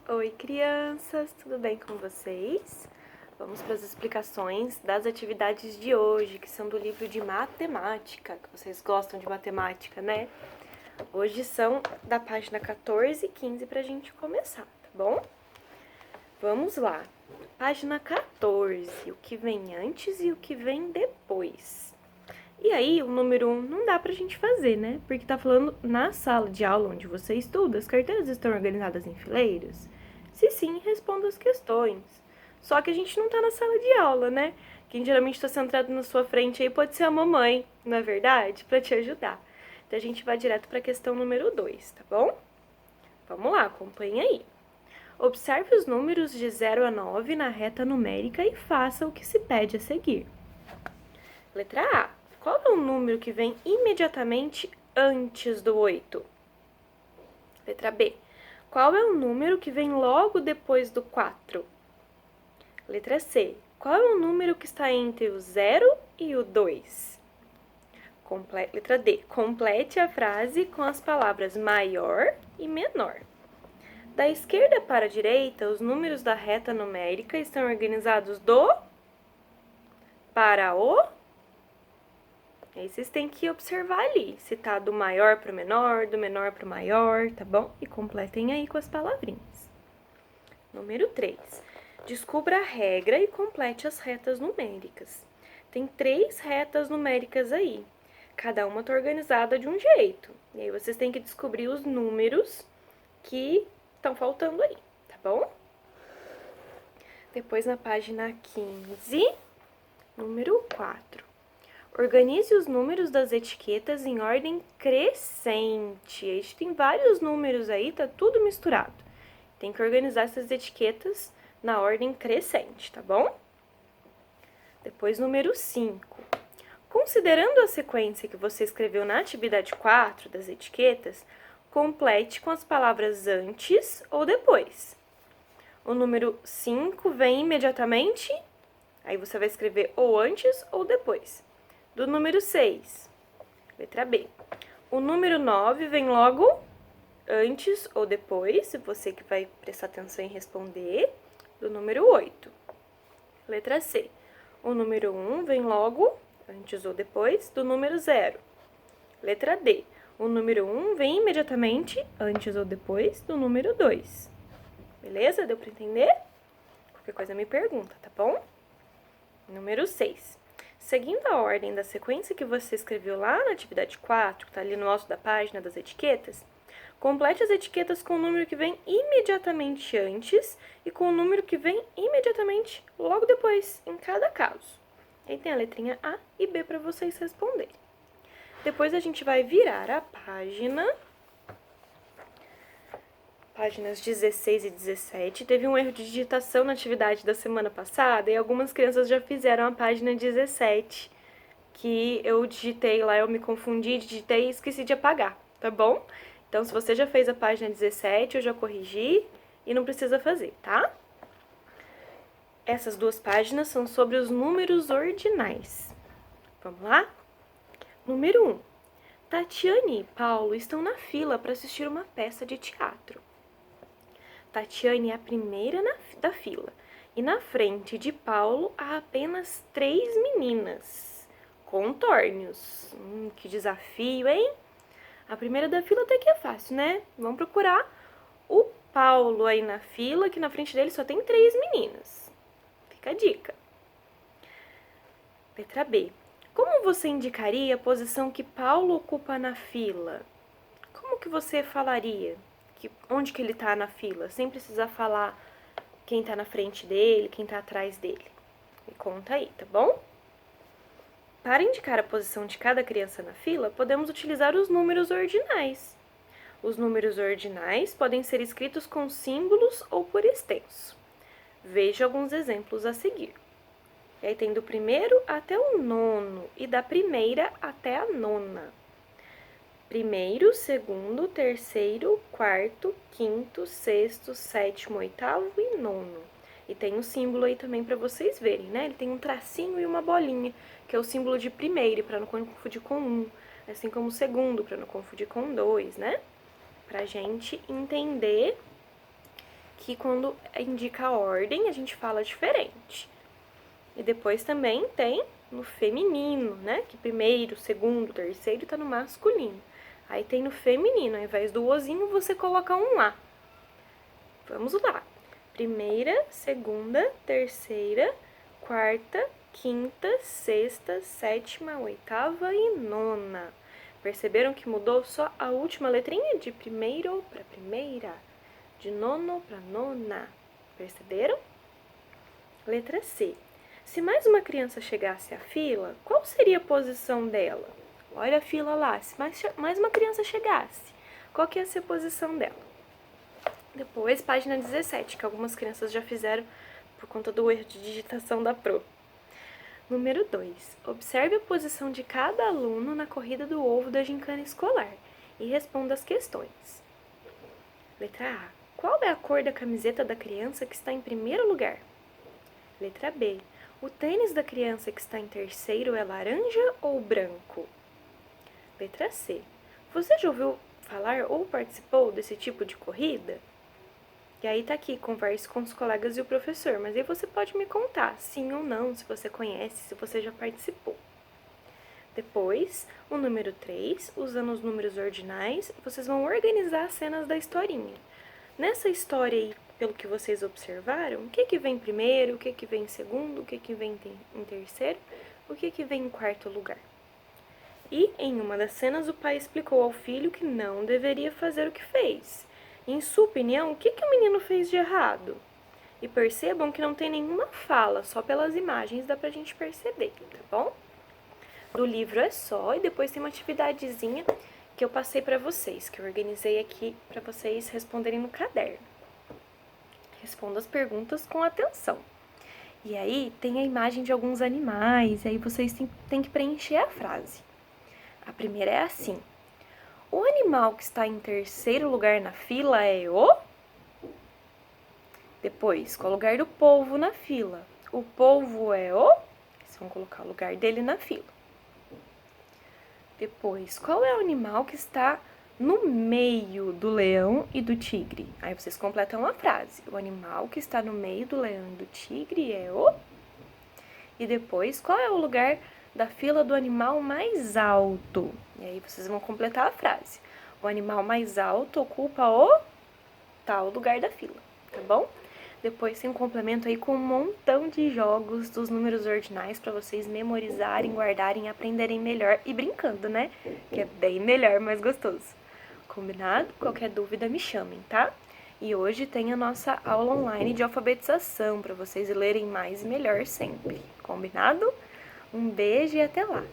Oi, crianças, tudo bem com vocês? Vamos para as explicações das atividades de hoje, que são do livro de matemática, que vocês gostam de matemática, né? Hoje são da página 14 e 15 para a gente começar, tá bom? Vamos lá. Página 14, o que vem antes e o que vem depois. E aí, o número 1 não dá pra gente fazer, né? Porque tá falando na sala de aula onde você estuda, as carteiras estão organizadas em fileiras? Se sim, responda as questões. Só que a gente não tá na sala de aula, né? Quem geralmente tá sentado na sua frente aí pode ser a mamãe, não é verdade? Pra te ajudar. Então a gente vai direto pra questão número 2, tá bom? Vamos lá, acompanha aí. Observe os números de 0 a 9 na reta numérica e faça o que se pede a seguir. Letra A. Qual é o número que vem imediatamente antes do 8? Letra B. Qual é o número que vem logo depois do 4? Letra C. Qual é o número que está entre o 0 e o 2? Letra D. Complete a frase com as palavras maior e menor. Da esquerda para a direita, os números da reta numérica estão organizados do para o. Aí vocês têm que observar ali, se tá do maior para o menor, do menor para o maior, tá bom? E completem aí com as palavrinhas. Número 3. Descubra a regra e complete as retas numéricas. Tem 3 retas numéricas aí. Cada uma tá organizada de um jeito. E aí vocês têm que descobrir os números que estão faltando aí, tá bom? Depois na página 15, número 4. Organize os números das etiquetas em ordem crescente. A gente tem vários números aí, tá tudo misturado. Tem que organizar essas etiquetas na ordem crescente, tá bom? Depois, número 5. Considerando a sequência que você escreveu na atividade 4 das etiquetas, complete com as palavras antes ou depois. O número 5 vem imediatamente, aí você vai escrever ou antes ou depois. Do número 6, letra B. O número 9 vem logo antes ou depois, você que vai prestar atenção em responder, do número 8. Letra C. O número 1 vem logo antes ou depois do número 0. Letra D. O número 1 vem imediatamente antes ou depois do número 2. Beleza? Deu para entender? Qualquer coisa me pergunta, tá bom? Número 6. Seguindo a ordem da sequência que você escreveu lá na atividade 4, que está ali no alto da página das etiquetas, complete as etiquetas com o número que vem imediatamente antes e com o número que vem imediatamente logo depois, em cada caso. Aí tem a letrinha A e B para vocês responderem. Depois a gente vai virar a página. Páginas 16 e 17. Teve um erro de digitação na atividade da semana passada e algumas crianças já fizeram a página 17, que eu digitei lá, eu me confundi, digitei e esqueci de apagar, tá bom? Então, se você já fez a página 17, eu já corrigi e não precisa fazer, tá? Essas duas páginas são sobre os números ordinais. Vamos lá? Número 1. Tatiane e Paulo estão na fila para assistir uma peça de teatro. Tatiane é a primeira da fila. E na frente de Paulo há apenas 3 meninas. Contorne-os. Que desafio, hein? A primeira da fila até que é fácil, né? Vamos procurar o Paulo aí na fila, que na frente dele só tem 3 meninas. Fica a dica. Letra B. Como você indicaria a posição que Paulo ocupa na fila? Como que você falaria? Onde que ele tá na fila, sem precisar falar quem tá na frente dele, quem tá atrás dele. Me conta aí, tá bom? Para indicar a posição de cada criança na fila, podemos utilizar os números ordinais. Os números ordinais podem ser escritos com símbolos ou por extenso. Veja alguns exemplos a seguir. E aí tem do primeiro até o nono e da primeira até a nona. Primeiro, segundo, terceiro, quarto, quinto, sexto, sétimo, oitavo e nono. E tem um símbolo aí também para vocês verem, né? Ele tem um tracinho e uma bolinha, que é o símbolo de primeiro, para não confundir com um. Assim como o segundo, para não confundir com dois, né? Pra gente entender aqui quando indica a ordem, a gente fala diferente. E depois também tem no feminino, né? Que primeiro, segundo, terceiro tá no masculino. Aí tem no feminino, ao invés do ozinho, você coloca um A. Vamos lá. Primeira, segunda, terceira, quarta, quinta, sexta, sétima, oitava e nona. Perceberam que mudou só a última letrinha de primeiro para primeira, de nono para nona. Perceberam? Letra C. Se mais uma criança chegasse à fila, qual seria a posição dela? Olha a fila lá. Se mais uma criança chegasse, qual que ia ser a posição dela? Depois, página 17, que algumas crianças já fizeram por conta do erro de digitação da Pro. Número 2. Observe a posição de cada aluno na corrida do ovo da gincana escolar e responda as questões. Letra A. Qual é a cor da camiseta da criança que está em primeiro lugar? Letra B. O tênis da criança que está em terceiro é laranja ou branco? Letra C. Você já ouviu falar ou participou desse tipo de corrida? E aí tá aqui, converse com os colegas e o professor, mas aí você pode me contar, sim ou não, se você conhece, se você já participou. Depois, o número 3, usando os números ordinais, vocês vão organizar as cenas da historinha. Nessa história aí, pelo que vocês observaram, o que vem primeiro, o que vem em segundo, o que vem em terceiro, o que vem em quarto lugar. E, em uma das cenas, o pai explicou ao filho que não deveria fazer o que fez. Em sua opinião, o que o menino fez de errado? E percebam que não tem nenhuma fala, só pelas imagens dá pra gente perceber, tá bom? Do livro é só, e depois tem uma atividadezinha que eu passei pra vocês, que eu organizei aqui pra vocês responderem no caderno. Responda as perguntas com atenção. E aí tem a imagem de alguns animais, e aí vocês têm que preencher a frase. A primeira é assim: o animal que está em terceiro lugar na fila é o... Depois, qual é o lugar do polvo na fila? O polvo é o... Vocês vão colocar o lugar dele na fila. Depois, qual é o animal que está no meio do leão e do tigre? Aí vocês completam a frase. O animal que está no meio do leão e do tigre é o... E depois, qual é o lugar da fila do animal mais alto? E aí vocês vão completar a frase. O animal mais alto ocupa o tal lugar da fila, tá bom? Depois tem um complemento aí com um montão de jogos dos números ordinais para vocês memorizarem, guardarem, aprenderem melhor e brincando, né? Que é bem melhor, mais gostoso. Combinado? Qualquer dúvida me chamem, tá? E hoje tem a nossa aula online de alfabetização para vocês lerem mais e melhor sempre. Combinado? Um beijo e até lá!